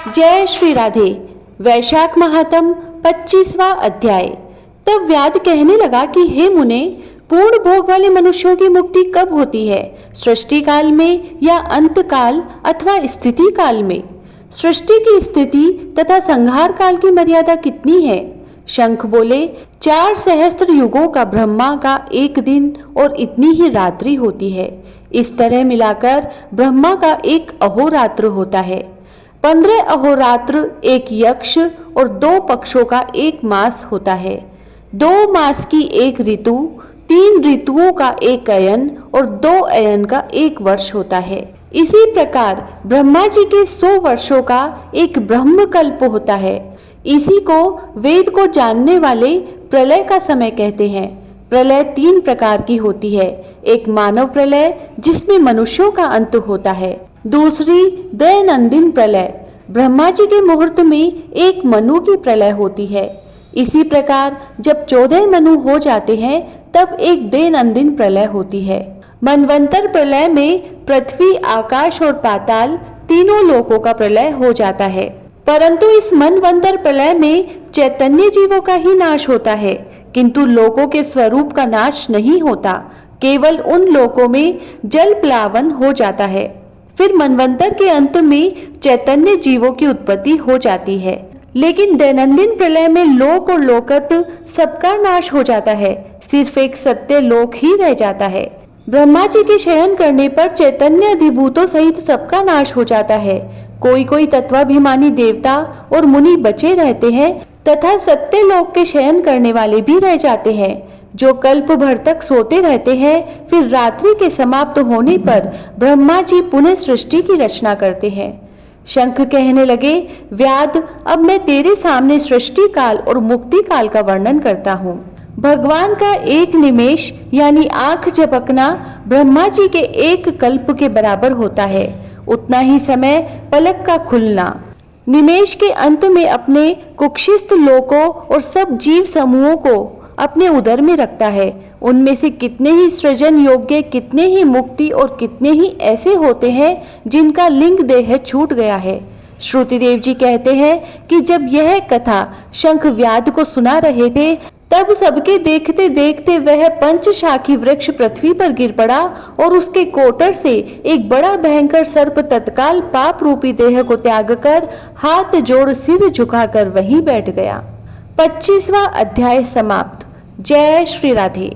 जय श्री राधे। वैशाख महात्म 25वां अध्याय। तब व्याध कहने लगा कि हे मुने, पूर्ण भोग वाले मनुष्यों की मुक्ति कब होती है? सृष्टि काल में या अंत काल अथवा स्थिति काल में? सृष्टि की स्थिति तथा संहार काल की मर्यादा कितनी है? शंख बोले, 4 सहस्त्र युगों का ब्रह्मा का एक दिन और इतनी ही रात्रि होती है। इस तरह मिलाकर ब्रह्मा का एक अहोरात्र होता है। 15 अहोरात्र एक यक्ष और 2 पक्षों का एक मास होता है। 2 मास की एक ऋतु, 3 ऋतुओं का एक अयन और 2 अयन का एक वर्ष होता है। इसी प्रकार ब्रह्मा जी के 100 वर्षों का एक ब्रह्मकल्प होता है। इसी को वेद को जानने वाले प्रलय का समय कहते हैं। प्रलय 3 प्रकार की होती है। एक मानव प्रलय जिसमें मनुष्यों का अंत होता है। दूसरी दैनंदिन प्रलय, ब्रह्मा जी के मुहूर्त में एक मनु की प्रलय होती है। इसी प्रकार जब 14 मनु हो जाते हैं तब एक दैनंदिन प्रलय होती है। मनवंतर प्रलय में पृथ्वी, आकाश और पाताल तीनों लोकों का प्रलय हो जाता है। परंतु इस मनवंतर प्रलय में चैतन्य जीवों का ही नाश होता है, किंतु लोकों के स्वरूप का नाश नहीं होता। केवल उन लोकों में जल प्लावन हो जाता है। फिर मनवंतर के अंत में चैतन्य जीवों की उत्पत्ति हो जाती है। लेकिन दैनंदिन प्रलय में लोक और लोकत्व सबका नाश हो जाता है। सिर्फ एक सत्य लोक ही रह जाता है। ब्रह्मा जी के शयन करने पर चैतन्य अधिभूतों सहित सबका नाश हो जाता है। कोई कोई तत्वाभिमानी देवता और मुनि बचे रहते हैं तथा सत्य लोक के शयन करने वाले भी रह जाते हैं, जो कल्प भर तक सोते रहते हैं। फिर रात्रि के समाप्त होने पर ब्रह्मा जी पुनः सृष्टि की रचना करते हैं। शंख कहने लगे, व्याध, अब मैं तेरे सामने सृष्टि काल और मुक्ति काल का वर्णन करता हूँ। भगवान का एक निमेष यानी आंख झपकना ब्रह्मा जी के एक कल्प के बराबर होता है। उतना ही समय पलक का खुलना। निमेष के अंत में अपने कुक्षिस्थ लोकों और सब जीव समूहों को अपने उदर में रखता है। उनमें से कितने ही सृजन योग्य, कितने ही मुक्ति और कितने ही ऐसे होते हैं जिनका लिंग देह छूट गया है। श्रुतिदेव जी कहते हैं कि जब यह कथा शंख व्याध को सुना रहे थे तब सबके देखते देखते वह पंचशाखी वृक्ष पृथ्वी पर गिर पड़ा और उसके कोटर से एक बड़ा भयंकर सर्प तत्काल पाप रूपी देह को त्याग कर हाथ जोड़ सिर झुकाकर वहीं बैठ गया। 25वां अध्याय समाप्त। जय श्री राधे।